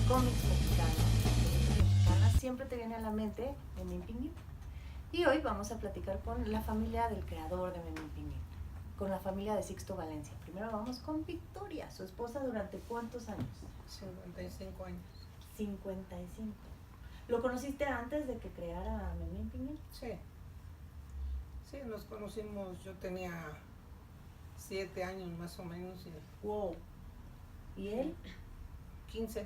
cómics mexicanos, películas mexicanas, siempre te viene a la mente Memín Pinguín. Y hoy vamos a platicar con la familia del creador de Memín Pinguín, con la familia de Sixto Valencia. Primero vamos con Victoria, su esposa, ¿durante cuántos años? 55 años. 55. ¿Lo conociste antes de que creara Memín Pinguín? Sí. Sí, nos conocimos, yo tenía 7 años más o menos. Wow. ¿Y él? 15.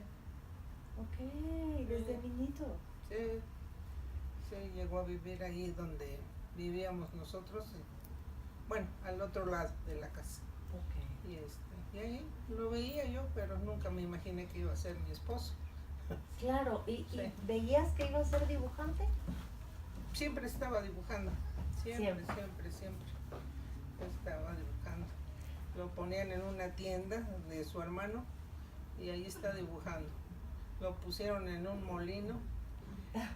Ok, desde niñito. Sí, sí, llegó a vivir ahí donde vivíamos nosotros, bueno, al otro lado de la casa. Ok. Y ahí lo veía yo, pero nunca me imaginé que iba a ser mi esposo. Claro, Sí. ¿y veías que iba a ser dibujante? Siempre estaba dibujando, siempre estaba dibujando. Lo ponían en una tienda de su hermano y ahí está dibujando. Lo pusieron en un molino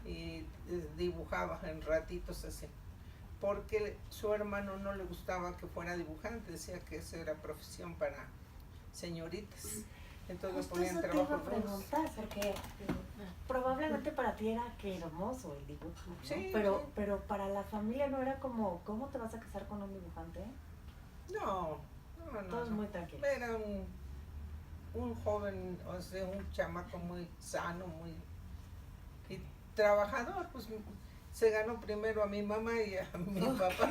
y dibujaba en ratitos así. Porque su hermano no le gustaba que fuera dibujante, decía que eso era profesión para señoritas. Entonces Justo lo ponían eso te iba a trabajo. preguntar, porque probablemente para ti era que hermoso el dibujo, ¿no? Sí, pero, sí. pero para la familia no era como, ¿cómo te vas a casar con un dibujante? No. Todos muy tranquilos. Era un joven, o sea, un chamaco muy sano, muy y trabajador, pues se ganó primero a mi mamá y a mi papá.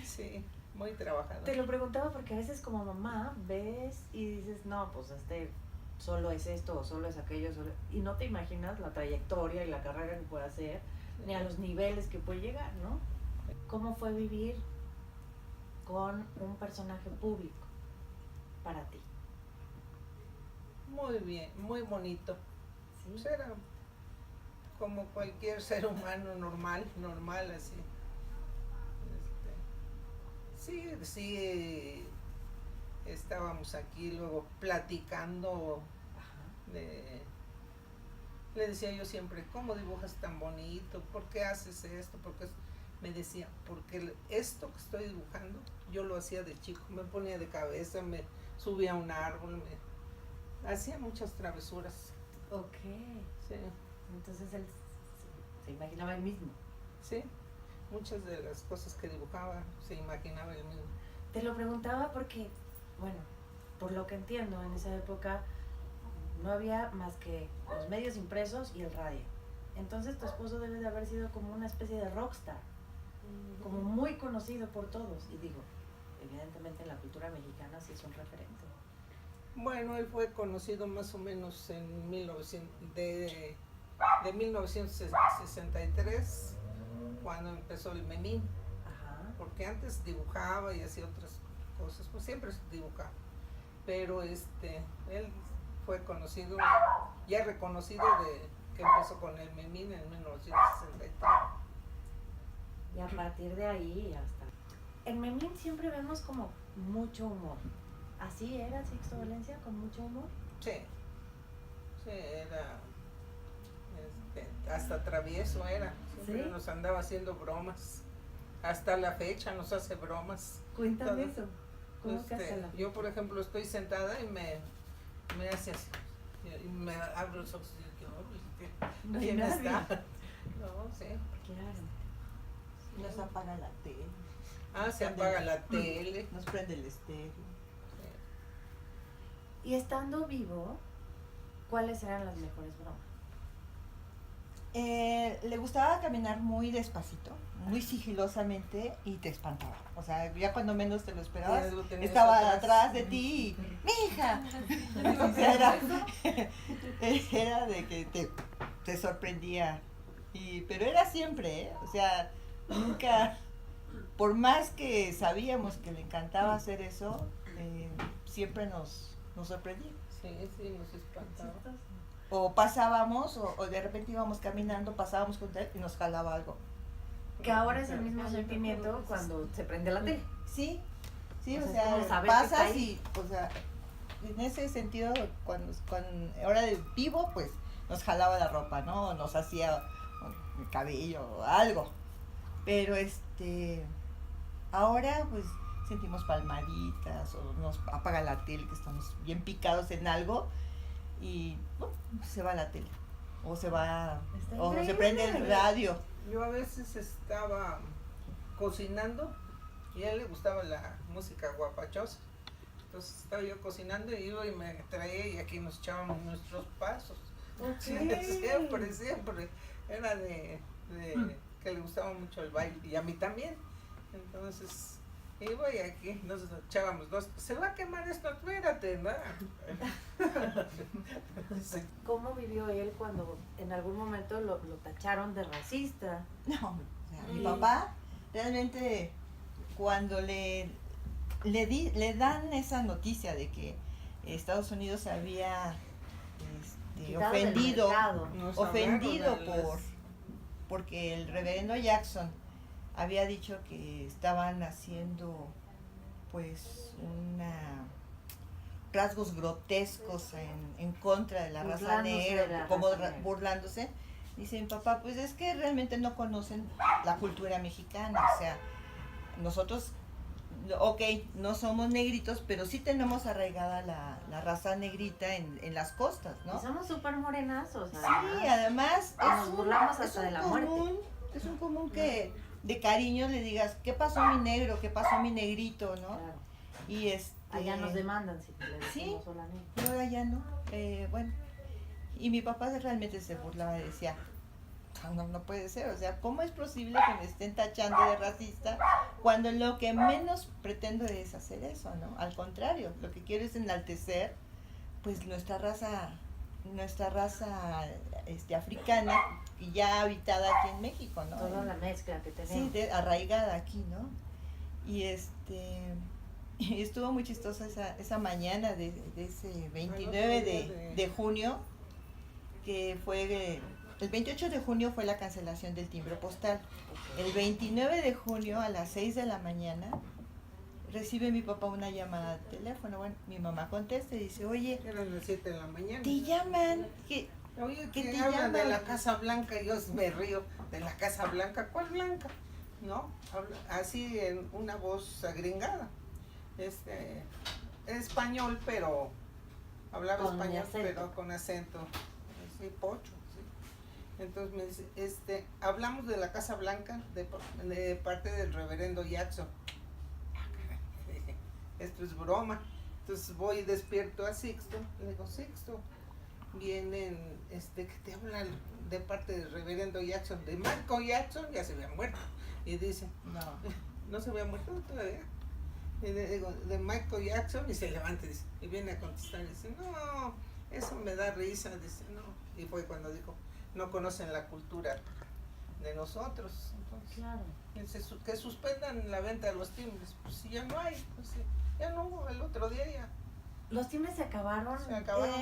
Sí, muy trabajador. Te lo preguntaba porque a veces como mamá ves y dices, no, pues solo es esto o solo es aquello, y no te imaginas la trayectoria y la carrera que puede hacer, ni a los niveles que puede llegar, ¿no? ¿Cómo fue vivir con un personaje público para ti? Muy bien, muy bonito. ¿Sí? Pues era como cualquier ser humano normal así. Sí, estábamos aquí luego platicando. Le decía yo siempre, ¿cómo dibujas tan bonito? ¿Por qué haces esto? Me decía, porque esto que estoy dibujando, yo lo hacía de chico, me ponía de cabeza, me subía a un árbol, hacía muchas travesuras. Ok. Sí. Entonces él se imaginaba él mismo. Sí, muchas de las cosas que dibujaba se imaginaba él mismo. Te lo preguntaba porque, bueno, por lo que entiendo, en esa época no había más que los medios impresos y el radio. Entonces tu esposo debe de haber sido como una especie de rockstar, como muy conocido por todos. Y digo, evidentemente en la cultura mexicana sí es un referente. Bueno, él fue conocido más o menos en 1963, cuando empezó el Memín. Ajá. Porque antes dibujaba y hacía otras cosas, pues siempre dibujaba. Pero él fue conocido, ya reconocido de que empezó con el Memín en 1963. Y a partir de ahí hasta... En Memín siempre vemos como mucho humor. ¿Así era Sixto Valencia, con mucho humor? Sí, era, hasta travieso era, siempre ¿Sí? nos andaba haciendo bromas. Hasta la fecha nos hace bromas. Cuéntame eso. ¿Cómo que hasta la fecha? Yo, por ejemplo, estoy sentada y me hace así. Y me abro los ojos y digo, No hay ¿quién nadie. está? No, sí. Claro. Nos apaga la tele. Se apaga la tele. Nos prende el estéreo. Y estando vivo, ¿cuáles eran las mejores bromas? Le gustaba caminar muy despacito, muy sigilosamente y te espantaba. O sea, ya cuando menos te lo esperabas, Sí, lo tenías estaba atrás. atrás de ti y ¡mija! O sea, era de que te sorprendía. Pero era siempre, ¿eh? O sea, nunca, por más que sabíamos que le encantaba hacer eso, siempre nos sorprendía. Sí, nos espantaba. O pasábamos, o de repente íbamos caminando, pasábamos con él y nos jalaba algo. Que ahora es el mismo sentimiento cuando se prende la tele. Sí, O sea, o es sea, como saber que está pasas ahí. y, o sea, en ese sentido, cuando ahora de vivo, pues nos jalaba la ropa, ¿no? Nos hacía el cabello o algo. Pero ahora pues sentimos palmaditas o nos apaga la tele que estamos bien picados en algo y se va a la tele, o se va, Está o se increíble. prende el radio. Yo a veces estaba cocinando y a él le gustaba la música guapachosa. Entonces estaba yo cocinando y iba y me traía y aquí nos echábamos nuestros pasos. Siempre. Era de que le gustaba mucho el baile y a mí también. Entonces iba y aquí nos echábamos se va a quemar esto, espérate, ¿no? Sí. ¿Cómo vivió él cuando en algún momento lo tacharon de racista? No, o sea, mi Sí. papá realmente cuando le dan esa noticia de que Estados Unidos se había Quitado del ofendido mercado. Nos ofendido hablaron a las- porque el reverendo Jackson había dicho que estaban haciendo pues rasgos grotescos en contra de la raza Burlándose negra, de la como raza negra. burlándose. Dice mi papá, pues es que realmente no conocen la cultura mexicana, o sea, nosotros, ok, no somos negritos, pero sí tenemos arraigada la raza negrita en las costas, ¿no? Y somos súper morenazos. Sí, además Y nos burlamos hasta es un de la muerte. es un común que de cariño le digas, ¿qué pasó mi negro? ¿Qué pasó mi negrito? ¿no? Claro. Y Allá nos demandan si le Sí. decimos solamente. y ahora ya no. Bueno, y mi papá realmente se burlaba y decía, no puede ser, o sea, ¿cómo es posible que me estén tachando de racista cuando lo que menos pretendo es hacer eso, ¿no? Al contrario, lo que quiero es enaltecer pues nuestra raza africana y ya habitada aquí en México, ¿no? Toda la mezcla que Sí, tenemos. arraigada aquí, ¿no? Y y estuvo muy chistosa esa mañana de ese 29 de junio, que fue, el 28 de junio fue la cancelación del timbre postal. El 29 de junio a las 6 de la mañana recibe mi papá una llamada de teléfono. Bueno, mi mamá contesta y dice, oye, Eran las 7 de la mañana. te llaman, que Oye, ¿qué que te hablan de llaman? la Casa Blanca, yo me río de la Casa Blanca. ¿Cuál blanca? ¿No? Así en una voz agringada. Español, pero hablaba Con español, acento. pero con acento. Sí, pocho, sí. Entonces me dice, hablamos de la Casa Blanca de parte del reverendo Jackson. Ah, caray, dije, esto es broma. Entonces voy y despierto a Sixto, le digo, Sixto, vienen, que te hablan de parte del reverendo Jackson, de Michael Jackson, ya se había muerto. Y dice, no se había muerto todavía. Y le digo, de Michael Jackson, y se levanta y dice, y viene a contestar y dice, no, eso me da risa, dice, no. Y fue cuando dijo, no conocen la cultura de nosotros. Entonces, Claro. dice, que suspendan la venta de los timbres. Pues si ya no hay, pues sí, ya no hubo, el otro día ya Los timbres se acabaron. se acabaron.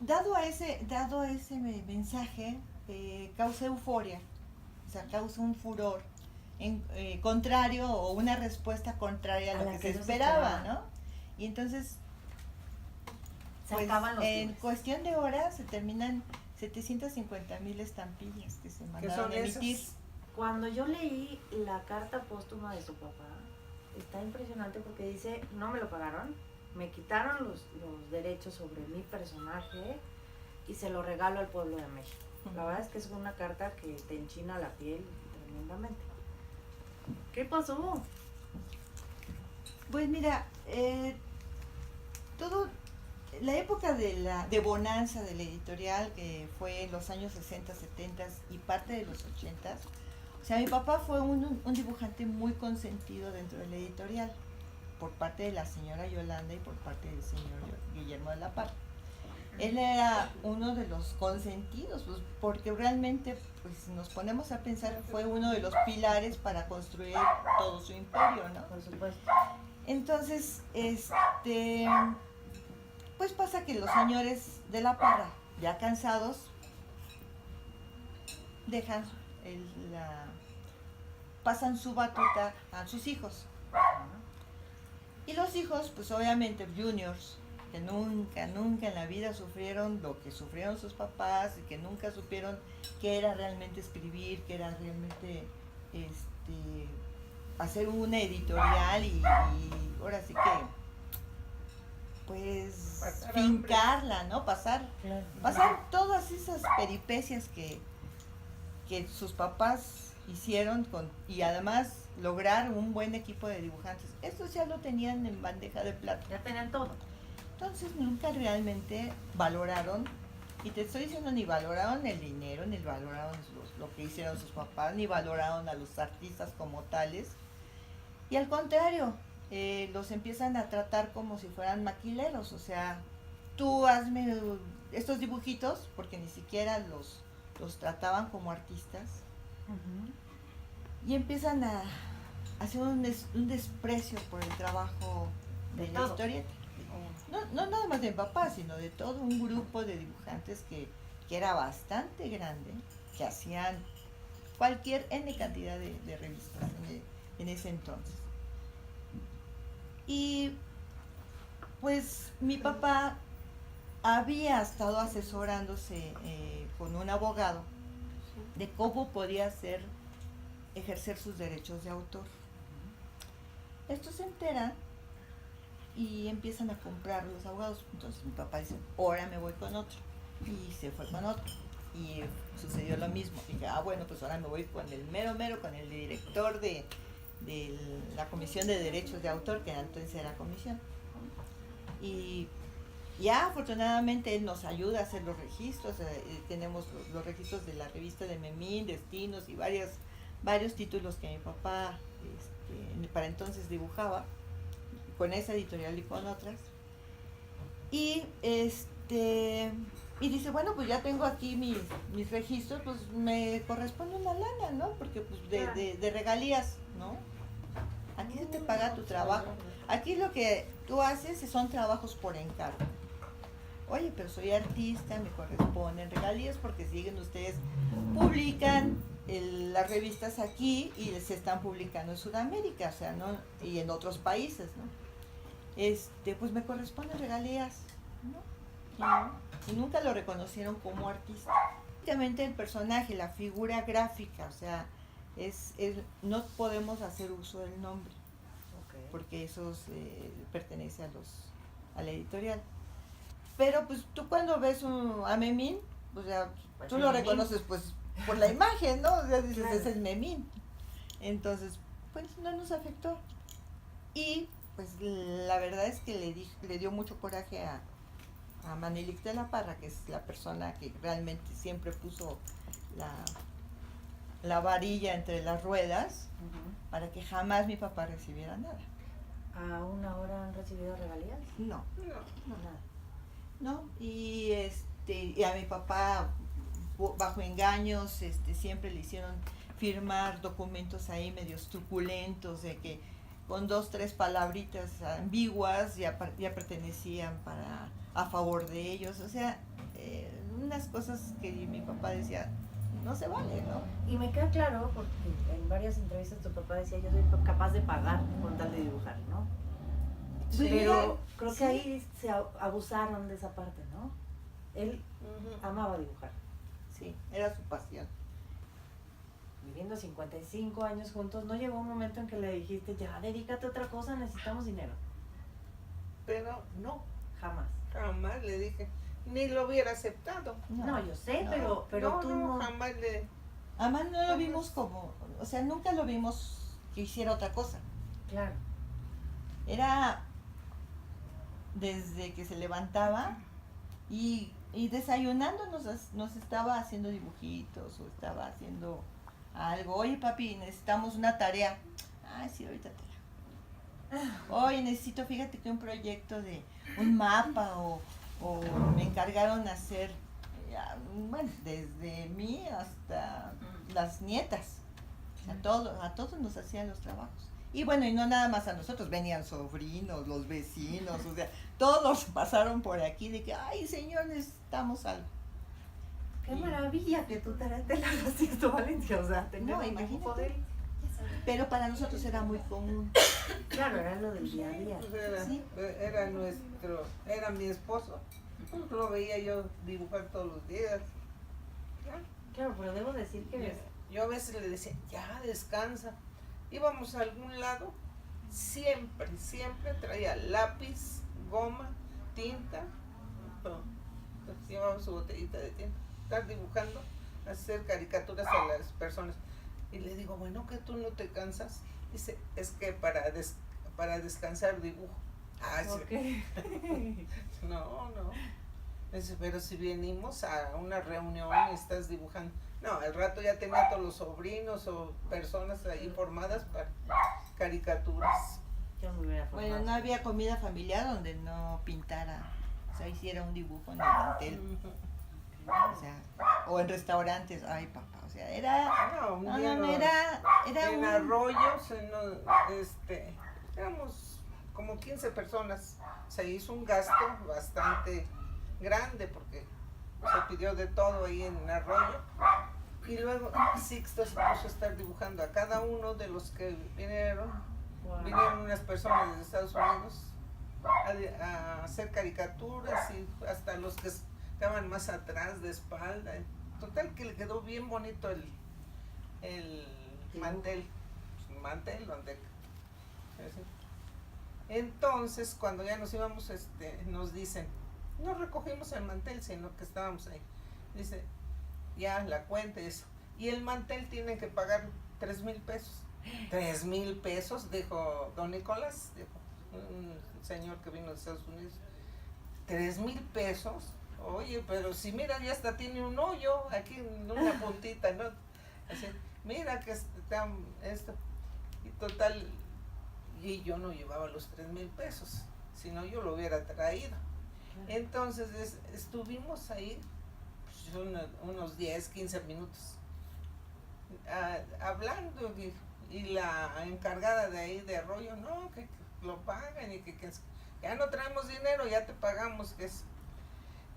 Dado ese mensaje, causa euforia, o sea, causa un furor contrario o una respuesta contraria a lo la que que se no se esperaba, esperaba. ¿no? Y entonces, Se pues, acaban los en timbres. cuestión de horas se terminan 750,000 estampillas que se ¿Qué mandaron son a emitir. esas? Cuando yo leí la carta póstuma de su papá, está impresionante porque dice, no me lo pagaron, me quitaron los derechos sobre mi personaje y se lo regalo al pueblo de México. La verdad es que es una carta que te enchina la piel tremendamente. ¿Qué pasó? Pues mira, la época de bonanza de la editorial, que fue en los años 60, 70 y parte de los 80, o sea, mi papá fue un dibujante muy consentido dentro de la editorial, por parte de la señora Yolanda y por parte del señor Guillermo de la Parra. Él era uno de los consentidos, pues, porque realmente, pues, si nos ponemos a pensar, fue uno de los pilares para construir todo su imperio, ¿no? Por supuesto. Entonces, pues pasa que los señores de la Parra, ya cansados, dejan pasan su batuta a sus hijos. Y los hijos, pues obviamente juniors, que nunca en la vida sufrieron lo que sufrieron sus papás y que nunca supieron qué era realmente escribir, qué era realmente hacer una editorial y ahora sí que pues Pasar fincarla, ¿no? Pasar Claro. todas esas peripecias que sus papás hicieron y además lograr un buen equipo de dibujantes. Estos ya lo tenían en bandeja de plata. Ya tenían todo. Entonces nunca realmente valoraron, y te estoy diciendo, ni valoraron el dinero, ni valoraron lo que hicieron sus papás, ni valoraron a los artistas como tales. Y al contrario, los empiezan a tratar como si fueran maquileros. O sea, tú hazme estos dibujitos, porque ni siquiera los trataban como artistas. Y empiezan a hacer un desprecio por el trabajo de la historieta. No nada más de mi papá, sino de todo un grupo de dibujantes que era bastante grande, que hacían cualquier N cantidad de revistas en ese entonces. Y pues mi papá había estado asesorándose con un abogado de cómo podía ejercer sus derechos de autor. Estos se enteran y empiezan a comprar los abogados. Entonces mi papá dice, ahora me voy con otro. Y se fue con otro. Y sucedió lo mismo. Dije, bueno, pues ahora me voy con el mero, con el director de la Comisión de Derechos de Autor, que entonces era comisión. Y ya afortunadamente él nos ayuda a hacer los registros. Tenemos los registros de la revista de Memín, Destinos y varios títulos que mi papá para entonces dibujaba, con esa editorial y con otras. Y dice, bueno, pues ya tengo aquí mis registros, pues me corresponde una lana, ¿no? Porque pues de regalías, ¿no? Aquí se te paga tu trabajo. Aquí lo que tú haces son trabajos por encargo. Oye, pero soy artista, me corresponden regalías porque siguen ustedes, publican las revistas aquí y se están publicando en Sudamérica, o sea, ¿no? Y en otros países, ¿no? Pues me corresponden regalías, ¿no? Y nunca lo reconocieron como artista. Obviamente el personaje, la figura gráfica, o sea, no podemos hacer uso del nombre, porque eso pertenece a la editorial. Pero pues tú cuando ves a Memín, o sea, pues tú lo reconoces pues por la imagen, ¿no? O sea, dices, claro, ese es Memín. Entonces, pues no nos afectó. Y pues la verdad es que le dio mucho coraje a Manelik de la Parra, que es la persona que realmente siempre puso la varilla entre las ruedas, para que jamás mi papá recibiera nada. ¿Aún ahora han recibido regalías? No. Nada. ¿No? Y a mi papá, bajo engaños, siempre le hicieron firmar documentos ahí medios truculentos, de que con 2, 3 palabritas ambiguas ya pertenecían a favor de ellos. O sea, unas cosas que mi papá decía, no se vale, ¿no? Y me queda claro, porque en varias entrevistas tu papá decía, yo soy capaz de pagar con tal de dibujar, ¿no? Sí, pero creo que ahí se abusaron de esa parte, ¿no? Él amaba dibujar. Sí, era su pasión. Viviendo 55 años juntos, ¿no llegó un momento en que le dijiste, ya, dedícate a otra cosa, necesitamos dinero? Pero no, Jamás le dije, ni lo hubiera aceptado. No, yo sé, pero tú no. Jamás le... Además no lo vimos como, o sea, nunca lo vimos que hiciera otra cosa. Claro. Era desde que se levantaba y desayunando nos estaba haciendo dibujitos o estaba haciendo algo. Oye, papi, necesitamos una tarea. Ay, sí, ahorita te la... Oye, necesito, fíjate que un proyecto de un mapa o me encargaron hacer, bueno, desde mí hasta las nietas. A todos nos hacían los trabajos. Y bueno, y no nada más a nosotros, venían sobrinos, los vecinos, o sea, todos pasaron por aquí de que, ay, señor, necesitamos algo. Qué maravilla que tú te la haciendo, Valencia, o sea, no, imagínate. Pero para nosotros era muy común. Claro, era lo del día a día. Era mi esposo. Lo veía yo dibujar todos los días. Claro, pero debo decir que... Yo a veces le decía, ya, descansa. Íbamos a algún lado, siempre traía lápiz, goma tinta, no, llevaba su botellita de tinta, estar dibujando, hacer caricaturas a las personas. Y le digo, bueno, que tú no te cansas. Dice, es que para descansar dibujo. Ah, sí. Okay. No. Dice, pero si venimos a una reunión y estás dibujando. No, al rato ya tenía todos los sobrinos o personas ahí formadas para caricaturas. Yo me hubiera formado. Bueno, no había comida familiar donde no pintara, o sea, hiciera un dibujo en el mantel. O sea, o en restaurantes, ay papá, o sea, era, No, era en un, Arroyos, éramos como 15 personas. Se hizo un gasto bastante grande porque se pidió de todo ahí en Arroyo. Y luego Sixto se puso a estar dibujando a cada uno de los que vinieron. Wow. Vinieron unas personas de Estados Unidos a hacer caricaturas y hasta los que estaban más atrás de espalda. Total que le quedó bien bonito el mantel donde entonces cuando ya nos íbamos nos dicen, no recogimos el mantel sino que estábamos ahí, dice, ya la cuenta eso, y el mantel tienen que pagar 3,000 pesos. 3,000 pesos, dijo don Nicolás, dijo un señor que vino de Estados Unidos. 3,000 pesos. Oye, pero si mira, ya hasta tiene un hoyo aquí en una puntita, ¿no? Así, mira que está esto. Y total, y yo no llevaba los 3,000 pesos, sino yo lo hubiera traído. Entonces estuvimos ahí pues, unos 10, 15 minutos hablando y la encargada de ahí de Arroyo, no, que lo pagan y que ya no traemos dinero, ya te pagamos, que es.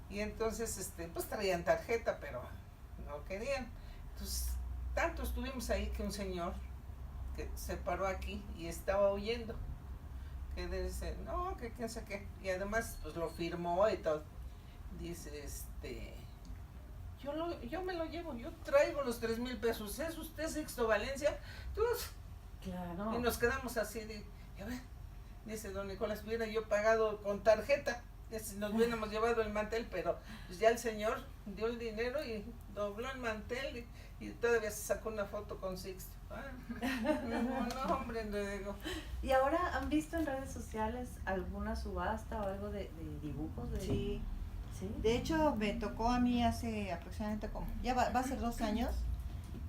Y entonces, pues traían tarjeta, pero no querían. Entonces, tanto estuvimos ahí que un señor que se paró aquí y estaba oyendo, que dice, no, que quién sabe qué, y además, pues lo firmó y todo. Dice, yo me lo llevo, yo traigo los 3,000 pesos, ¿es usted Sixto Valencia? Entonces, Claro. y nos quedamos así de, a ver, dice don Nicolás, hubiera yo pagado con tarjeta, si nos hubiéramos llevado el mantel, pero pues ya el señor dio el dinero y dobló el mantel y todavía se sacó una foto con Sixto. No, hombre, le digo. ¿Y ahora han visto en redes sociales alguna subasta o algo de dibujos? sí. ¿Sí? De hecho, me tocó a mí hace aproximadamente ya va a ser 2 años,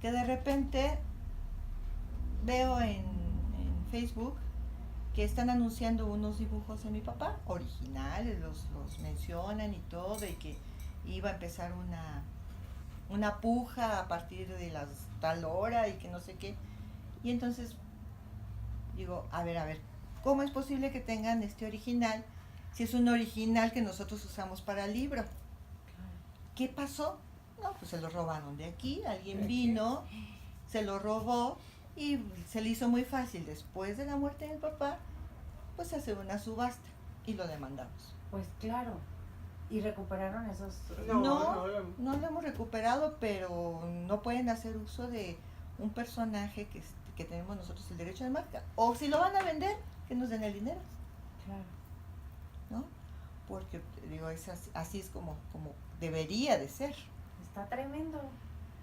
que de repente veo en Facebook que están anunciando unos dibujos de mi papá, originales, los mencionan y todo, y que iba a empezar una puja a partir de las tal hora y que no sé qué. Y entonces digo, a ver, ¿cómo es posible que tengan este original si es un original que nosotros usamos para el libro? ¿Qué pasó? No, pues se lo robaron de aquí, alguien vino, se lo robó y se le hizo muy fácil después de la muerte del papá, pues hacer una subasta y lo demandamos. Pues claro. ¿Y recuperaron esos? No lo hemos recuperado, pero no pueden hacer uso de un personaje que tenemos nosotros el derecho de marca. O si lo van a vender, que nos den el dinero. Claro. ¿No? Porque digo, así es como debería de ser. Está tremendo.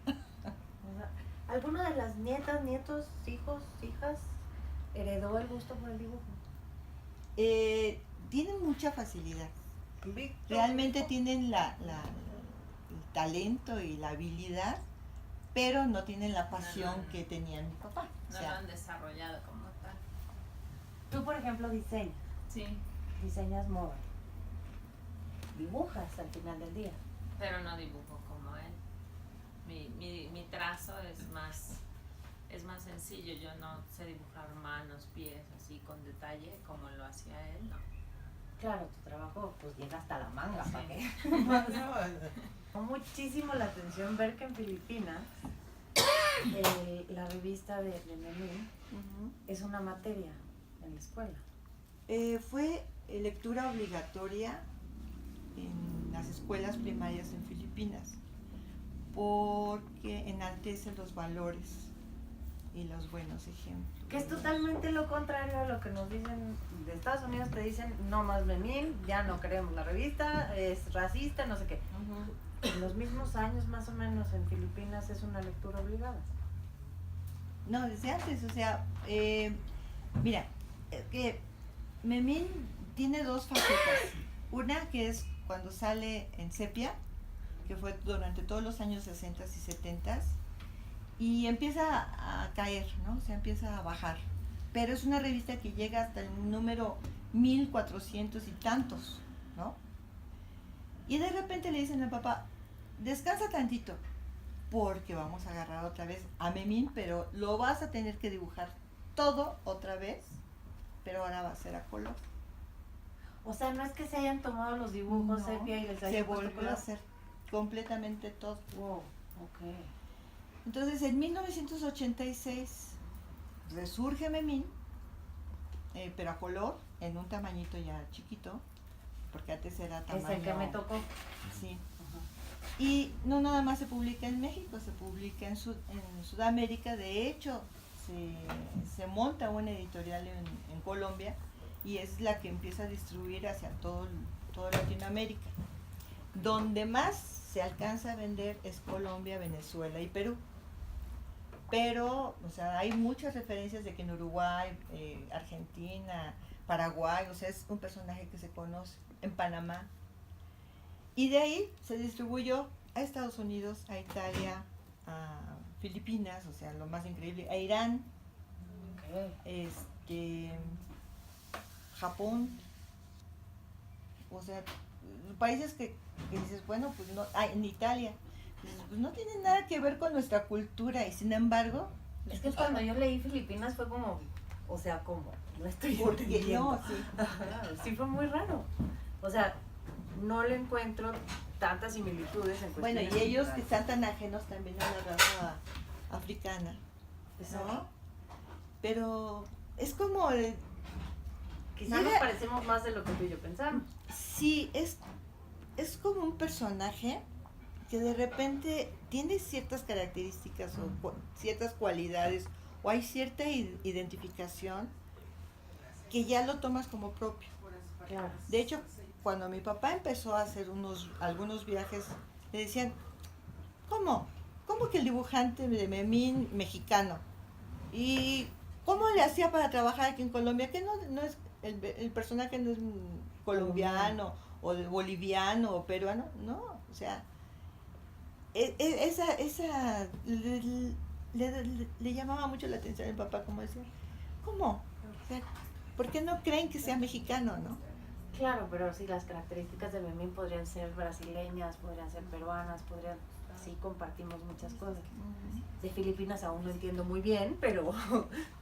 O sea, ¿alguna de las nietas, nietos, hijos, hijas heredó el gusto por el dibujo? Tienen mucha facilidad. Víctor, Realmente tienen el talento y la habilidad, pero no tienen la pasión que tenía mi papá. No lo han desarrollado como tal. Tú, por ejemplo, diseñas. Sí, Diseñas moda. Dibujas al final del día. pero no dibujo como él. Mi trazo es más sencillo. Yo no sé dibujar manos, pies, así con detalle como lo hacía él, no. Claro, tu trabajo pues llega hasta la manga, Sí. ¿para qué? no, Llamó muchísimo la atención ver que en Filipinas la revista de Memín es una materia en la escuela. Fue lectura obligatoria en las escuelas primarias en Filipinas porque enaltece los valores y los buenos ejemplos. Que es totalmente lo contrario a lo que nos dicen de Estados Unidos. Te dicen, no más Memín, ya no queremos la revista, es racista, no sé qué. Ujú. En los mismos años, más o menos, en Filipinas es una lectura obligada. No, desde antes, o sea, mira, que Memín tiene dos facetas. Una que es cuando sale en sepia, que fue durante todos los años 60 y 70, y empieza a caer, ¿no? O sea, empieza a bajar. Pero es una revista que llega hasta el número 1400 y tantos, ¿no? Y de repente le dicen al papá, descansa tantito, porque vamos a agarrar otra vez a Memín, pero lo vas a tener que dibujar todo otra vez, pero ahora va a ser a color. O sea, no es que se hayan tomado los dibujos No, sepia y les se hayan puesto volvió a color. hacer completamente todo. Wow, ok. Entonces, en 1986 resurge Memín, pero a color, en un tamañito ya chiquito, porque antes era tamaño... Es el que me tocó. Sí. Ajá. Y no nada más se publica en México, se publica en Sudamérica. De hecho, se monta una editorial en Colombia y es la que empieza a distribuir hacia toda Latinoamérica. Donde más se alcanza a vender es Colombia, Venezuela y Perú. Pero, o sea, hay muchas referencias de que en Uruguay, Argentina, Paraguay, o sea, es un personaje que se conoce, en Panamá. Y de ahí se distribuyó a Estados Unidos, a Italia, a Filipinas, o sea, lo más increíble, a Irán, Ok. Japón, o sea, países que dices, bueno, pues no, en Italia, pues no tienen nada que ver con nuestra cultura y sin embargo... Es que cuando yo leí Filipinas fue como, o sea, como, no estoy Porque entendiendo. no, sí. Ajá, sí fue muy raro. O sea, no le encuentro tantas similitudes en Bueno, y cuestiones ellos que culturales. están tan ajenos también a la raza africana, Exacto. ¿no? Pero es como, Quizá Llega- nos parecemos más de lo que tú y yo pensamos. sí, es como un personaje que de repente tiene ciertas características o ciertas cualidades o hay cierta identificación que ya lo tomas como propio. Claro. De hecho, cuando mi papá empezó a hacer algunos viajes, le decían, ¿cómo? ¿Cómo que el dibujante de Memín mexicano? ¿Y cómo le hacía para trabajar aquí en Colombia? Que no es, el personaje no es colombiano o boliviano o peruano, no, o sea, esa le llamaba mucho la atención a mi papá, como decía, ¿cómo? O sea, ¿por qué no creen que sea mexicano, no? Claro, pero sí, las características de Memín podrían ser brasileñas, podrían ser peruanas, sí compartimos muchas cosas. De Filipinas aún no entiendo muy bien, pero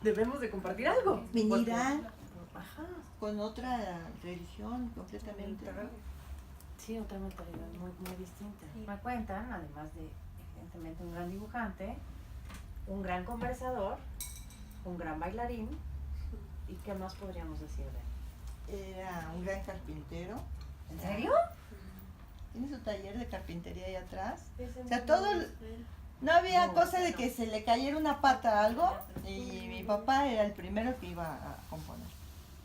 debemos de compartir algo. En Porque- Irán, Ajá, con otra religión completamente, ¿no? sí, otra mentalidad muy, muy distinta. Me cuentan, además de, evidentemente, un gran dibujante, un gran conversador, un gran bailarín, ¿y qué más podríamos decir de él? Era un gran carpintero. ¿En serio? Tiene su taller de carpintería ahí atrás. O O sea, no había No, cosa de que se le cayera una pata a algo y mi papá era el primero que iba a componer.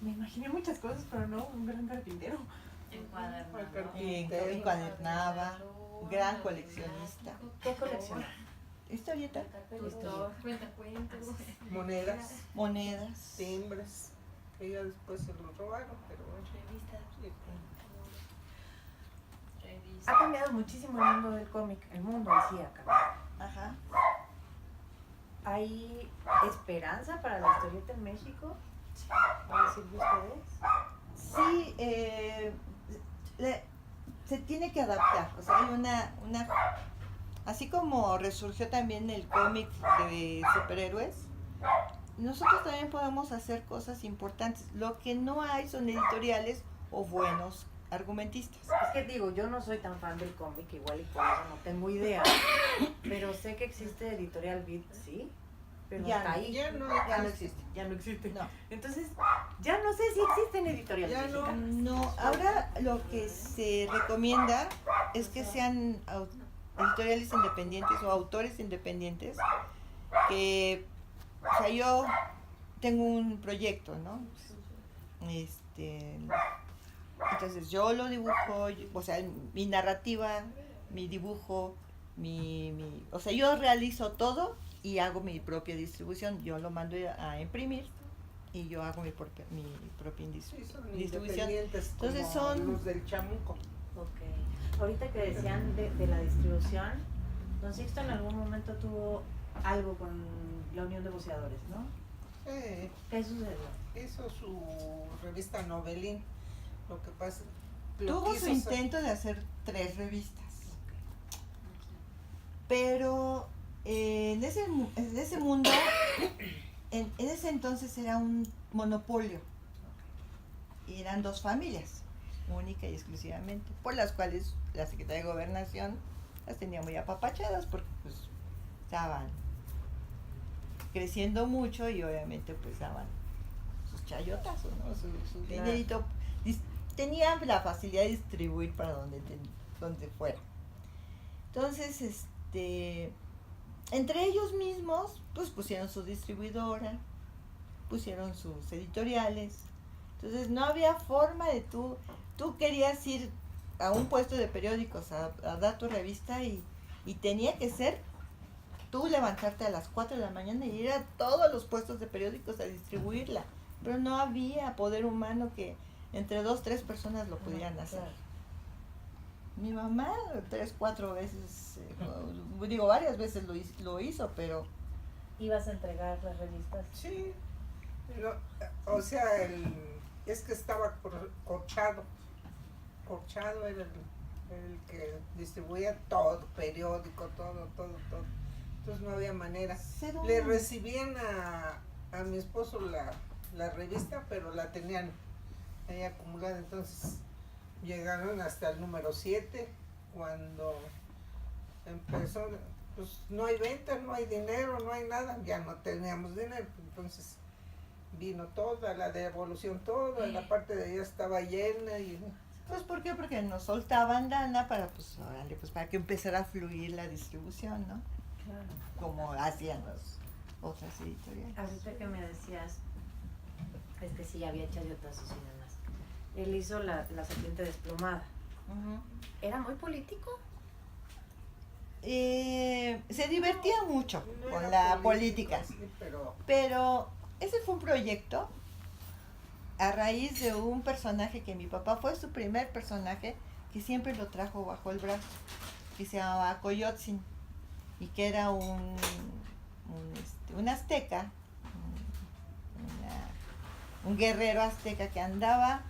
Me imaginé muchas cosas, pero no, un gran carpintero. Encuadernado. Encuadernaba, gran coleccionista. ¿Qué colecciona? Historieta, Monedas, monedas. timbres, que ya después se los robaron, pero bueno. Sí. Ha cambiado muchísimo el mundo del cómic, el mundo en sí ha cambiado. Ajá. ¿Hay esperanza para la historieta en México? ¿Va a decir ustedes? Sí, se tiene que adaptar. O sea, hay una así como resurgió también el cómic de superhéroes, nosotros también podemos hacer cosas importantes. Lo que no hay son editoriales o buenos argumentistas. Es que digo, yo no soy tan fan del cómic, igual y por eso no tengo idea, pero sé que existe Editorial Beat, ¿sí? Pero Ya hasta no, ahí ya no existe. ya no existe. No. Entonces, ya no sé si existen editoriales Ya no. mexicanas. No, ahora lo que se recomienda es que sean editoriales independientes o autores independientes que o sea, yo tengo un proyecto, ¿no? Entonces yo lo dibujo, o sea, mi narrativa, mi dibujo, o sea, yo realizo todo y hago mi propia distribución. Yo lo mando a imprimir y yo hago mi propia Sí, son distribución. independientes Entonces como son... los del chamuco. Ok. Ahorita que decían de la distribución, Don Sixto en algún momento tuvo algo con la Unión de Boceadores, ¿no? ¿Qué sucedió? Hizo su revista Novelín. Lo que pasa... Tuvo su intento de hacer 3 revistas. Pero en ese mundo, en ese entonces era un monopolio. Y eran 2 familias, única y exclusivamente, por las cuales la Secretaría de Gobernación las tenía muy apapachadas porque pues estaban creciendo mucho y obviamente pues daban sus chayotazos, ¿no? Su dinerito. Tenían la facilidad de distribuir para donde fuera. Entonces, entre ellos mismos, pues pusieron su distribuidora, pusieron sus editoriales. Entonces no había forma de tú querías ir a un puesto de periódicos a dar tu revista y tenía que ser tú levantarte a las 4 de la mañana y ir a todos los puestos de periódicos a distribuirla. Pero no había poder humano que entre 2, 3 personas lo pudieran hacer. Claro. Mi mamá 3, 4 veces, varias veces lo hizo, pero... ¿Ibas a entregar las revistas? Sí, o sea, es que estaba Corchado. Corchado era el que distribuía todo, periódico, todo. Entonces no había manera. Le recibían a mi esposo la revista, pero la tenían ahí acumulada. Entonces llegaron hasta el número 7, cuando empezó, pues no hay venta, no hay dinero, no hay nada, ya no teníamos dinero. Entonces vino toda la devolución, toda la parte de ella estaba llena y... Pues ¿por qué? Porque nos soltaban lana para para que empezara a fluir la distribución, ¿no? Claro. Como hacían las otras editoriales. Ahorita que me decías, es que sí había chayotazos y demás. Él hizo la serpiente desplomada. Uh-huh. ¿Era muy político? Se divertía mucho No con era la política, sí, pero ese fue un proyecto a raíz de un personaje que mi papá fue su primer personaje, que siempre lo trajo bajo el brazo, que se llamaba Coyotzin, y que era un azteca, un guerrero azteca que andaba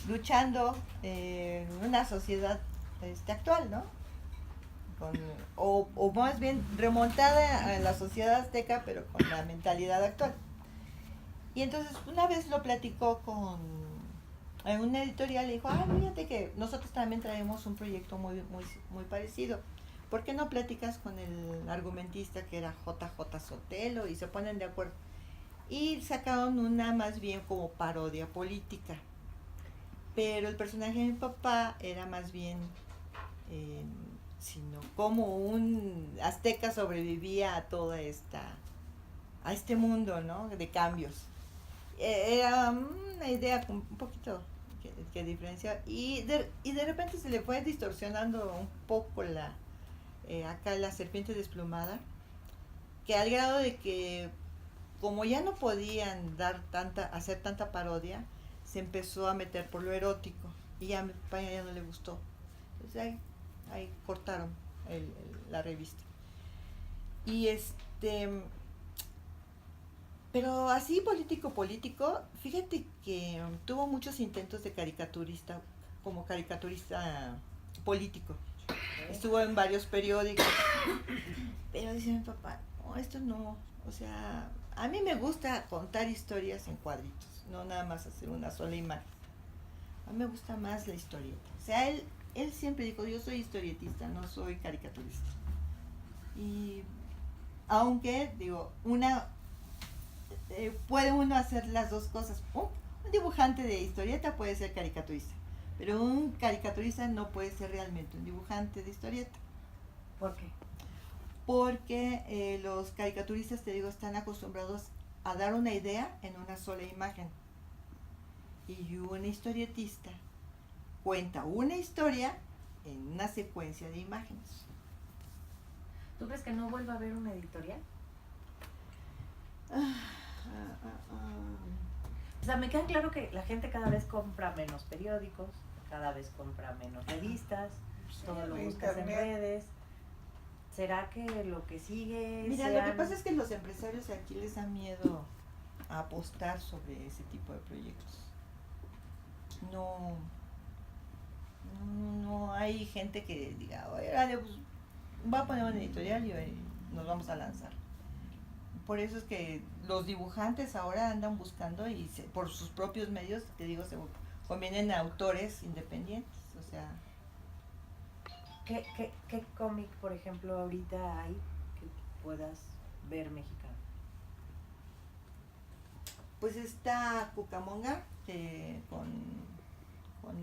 luchando en una sociedad actual, ¿no? O más bien remontada a la sociedad azteca, pero con la mentalidad actual. Y entonces una vez lo platicó en una editorial, le dijo, fíjate que nosotros también traemos un proyecto muy parecido. ¿Por qué no platicas con el argumentista que era JJ Sotelo? Y se ponen de acuerdo. Y sacaron una más bien como parodia política. Pero el personaje de mi papá era más bien, sino como un azteca sobrevivía a toda a este mundo, ¿no? De cambios. Era una idea un poquito que diferencia y de repente se le fue distorsionando un poco acá la serpiente desplomada, que al grado de que como ya no podían hacer tanta parodia, se empezó a meter por lo erótico y ya a mi papá ya no le gustó. Entonces ahí cortaron la revista. Y pero así político, fíjate que tuvo muchos intentos de caricaturista, como caricaturista político. Estuvo en varios periódicos, pero dice mi papá, no, esto no, o sea, a mí me gusta contar historias en cuadritos, no nada más hacer una sola imagen. A mí me gusta más la historieta. O sea, él siempre dijo, yo soy historietista, no soy caricaturista. Y aunque, puede uno hacer las dos cosas. Un dibujante de historieta puede ser caricaturista, pero un caricaturista no puede ser realmente un dibujante de historieta. ¿Por qué? Porque los caricaturistas, están acostumbrados a dar una idea en una sola imagen. Y un historietista cuenta una historia en una secuencia de imágenes. ¿Tú crees que no vuelva a haber una editorial? O sea, me queda claro que la gente cada vez compra menos periódicos, cada vez compra menos revistas, Sí, todo lo en buscas en internet. redes. ¿Será que lo que sigue Mira, lo que pasa es que los empresarios aquí les da miedo a apostar sobre ese tipo de proyectos. No hay gente que diga, oye, vale, pues voy a poner una editorial y nos vamos a lanzar. Por eso es que los dibujantes ahora andan buscando y por sus propios medios, te digo, se convienen a autores independientes. O sea, ¿Qué cómic, por ejemplo, ahorita hay que puedas ver mexicano? pues está Cucamonga con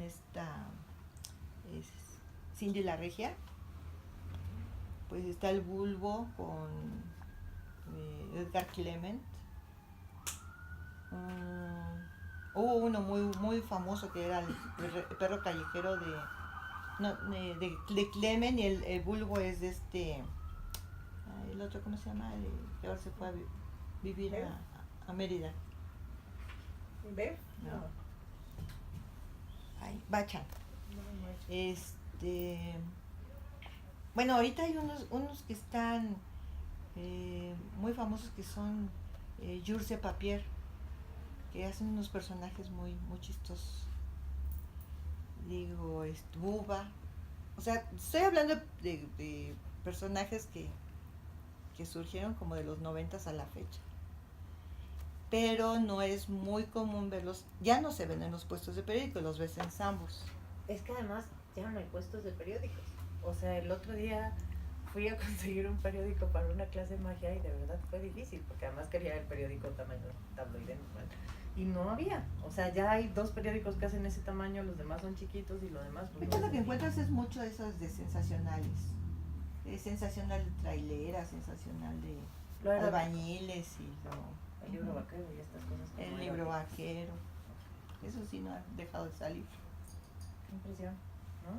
esta es Cindy la Regia. Pues está el Bulbo con Edgar Clement. Hubo uno muy famoso que era el perro callejero de Clement, y el Bulbo es de el otro, ¿cómo se llama? Que ahora se fue a vivir a Mérida. ¿Ves? No. Ay, Bachan. No. Bueno, ahorita hay unos que están muy famosos, que son Jurse Papier, que hacen unos personajes muy chistosos. Digo, Buba. O sea, estoy hablando de personajes que surgieron como de los 90 a la fecha. Pero no es muy común verlos, ya no se ven en los puestos de periódicos, los ves en Sambors. Es que además ya no hay puestos de periódicos. O sea, el otro día fui a conseguir un periódico para una clase de magia y de verdad fue difícil, porque además quería el periódico tamaño tabloide normal. Y no había. O sea, ya hay 2 periódicos que hacen ese tamaño, los demás son chiquitos y lo demás... Pues, Ahorita no lo que es encuentras es mucho de esos de sensacionales. Sensacional de trailera, sensacional de lo era albañiles y el libro vaquero y estas cosas. como el era libro ahorita. vaquero. Eso sí no ha dejado de salir. Qué impresión, ¿no?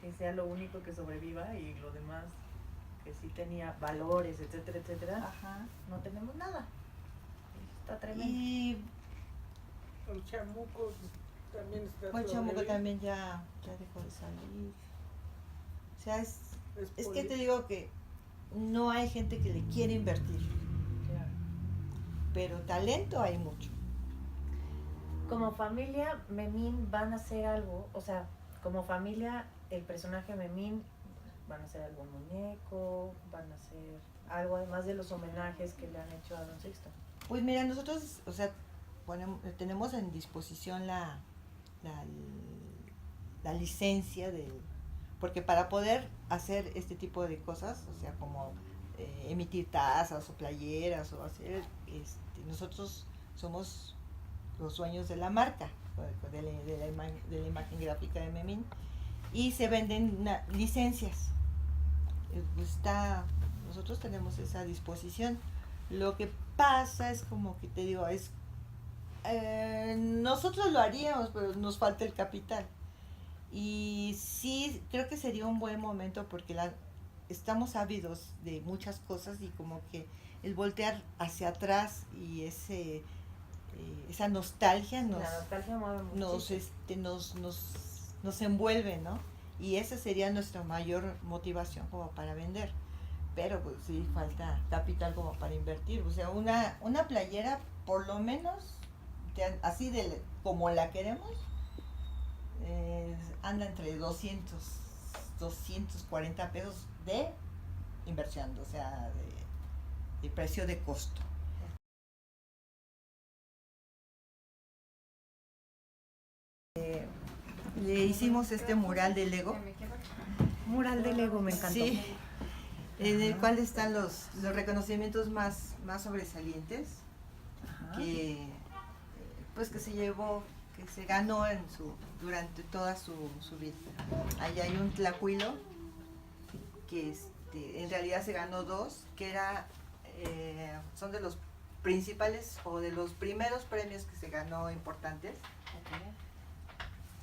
Que sea lo único que sobreviva y lo demás que sí tenía valores, etcétera, etcétera, Ajá. no tenemos nada. Está tremendo. Y El chamuco también está pues sobre Chamuco él. también ya dejó de salir. O sea, es que te político. digo que no hay gente que le quiere invertir, Claro. pero talento hay mucho. Como familia, Memín van a hacer algo, o sea, como familia, el personaje Memín van a hacer algún muñeco, van a hacer algo además de los homenajes que le han hecho a Don Sixto. Pues mira, nosotros, o sea, tenemos en disposición la licencia porque para poder hacer este tipo de cosas, o sea, como emitir tazas o playeras o hacer, nosotros somos los dueños de la marca, de la imagen gráfica de Memín, y se venden licencias. Nosotros tenemos esa disposición. Lo que pasa es, como que te digo, nosotros lo haríamos, pero nos falta el capital. Y sí, creo que sería un buen momento, porque estamos ávidos de muchas cosas, y como que el voltear hacia atrás y esa nostalgia La nostalgia mueve nos envuelve, ¿no? Y esa sería nuestra mayor motivación como para vender. Pero pues sí falta capital como para invertir. O sea, una playera, por lo menos, así como la queremos, anda entre 240 pesos de inversión, o sea, de precio de costo. Le hicimos este mural de Lego. Mural de Lego, me encantó. Sí, en el cual están los reconocimientos más sobresalientes que se llevó, que se ganó durante toda su vida. Allá hay un tlacuilo que en realidad se ganó 2, que son de los principales o de los primeros premios que se ganó importantes.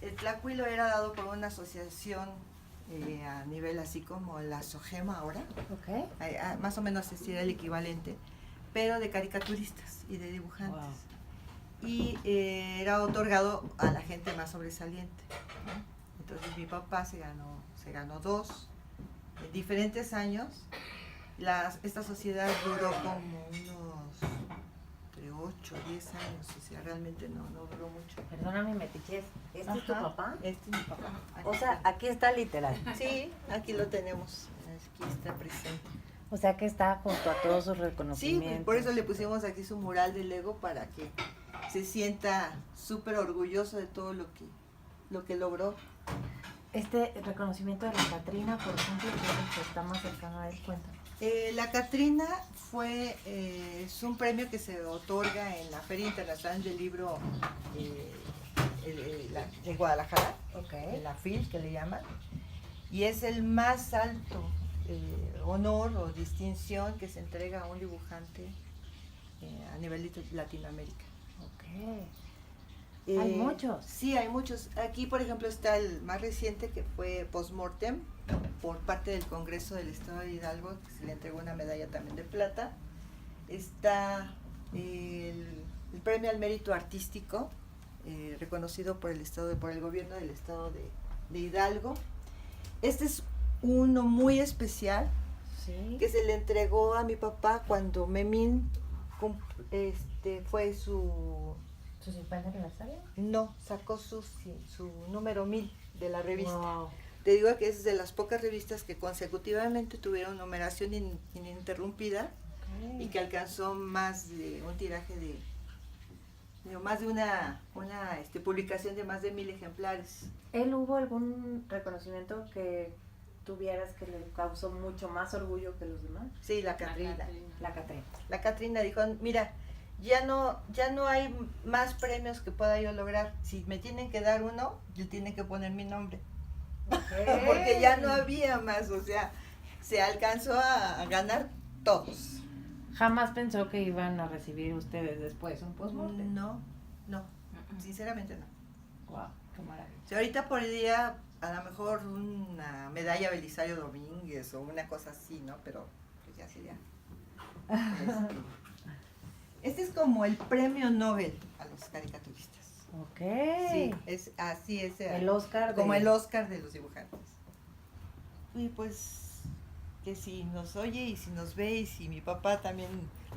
El Tlacuilo era dado por una asociación a nivel así como la SOGEMA ahora, Ok. más o menos así era el equivalente, pero de caricaturistas y de dibujantes. Wow. Y era otorgado a la gente más sobresaliente, ¿no? Entonces mi papá se ganó 2 en diferentes años. Esta sociedad duró como unos entre 8 o 10 años, o sea, realmente no duró mucho. Perdóname, metiches. ¿Este es tu Ajá, papá? Este es mi papá. O sea, aquí está literal. Sí, aquí lo tenemos, aquí está presente. O sea que está junto a todos sus Sí, reconocimientos. por eso le pusimos aquí su mural de Lego para que se sienta súper orgulloso de todo lo que logró. Este reconocimiento de la Catrina, por ejemplo, que es el que está más cercano a él, cuenta. La Catrina es un premio que se otorga en la Feria Internacional del Libro de Guadalajara, en la FIL que le llaman, y es el más alto honor o distinción que se entrega a un dibujante a nivel de Latinoamérica. Hay muchos. Sí, hay muchos. Aquí, por ejemplo, está el más reciente que fue Postmortem por parte del Congreso del Estado de Hidalgo, que se le entregó una medalla también de plata. Está el premio al mérito artístico, reconocido por el gobierno del Estado de Hidalgo. Este es uno muy especial, Sí. que se le entregó a mi papá cuando Memín fue su... ¿Su 50 aniversario? No, sacó su número 1000 de la revista. Wow. Te digo que es de las pocas revistas que consecutivamente tuvieron numeración ininterrumpida y que alcanzó más de un tiraje más de una publicación de más de 1000 ejemplares. ¿Él hubo algún reconocimiento que tuvieras que le causó mucho más orgullo que los demás? Sí, la Catrina. La Catrina. La Catrina dijo, mira, ya no hay más premios que pueda yo lograr. Si me tienen que dar uno, le tienen que poner mi nombre. Porque ya no había más, o sea, se alcanzó a ganar todos. ¿Jamás pensó que iban a recibir ustedes después un postmortem? No, sinceramente no. Wow, qué maravilla. Si ahorita por el día, a lo mejor una medalla Belisario Domínguez o una cosa así, ¿no? Pero pues ya sería. Este es como el premio Nobel a los caricaturistas. Ok. Sí, es así es. El Oscar. Como el Oscar de los dibujantes. Y pues, que si nos oye y si nos ve y si mi papá también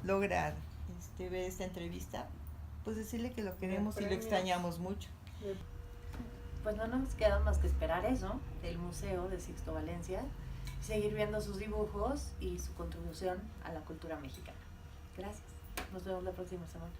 logra ver esta entrevista, pues decirle que lo queremos y lo extrañamos mucho. Pues no nos queda más que esperar eso del Museo de Sixto Valencia, seguir viendo sus dibujos y su contribución a la cultura mexicana. Gracias. Nos vemos la próxima semana.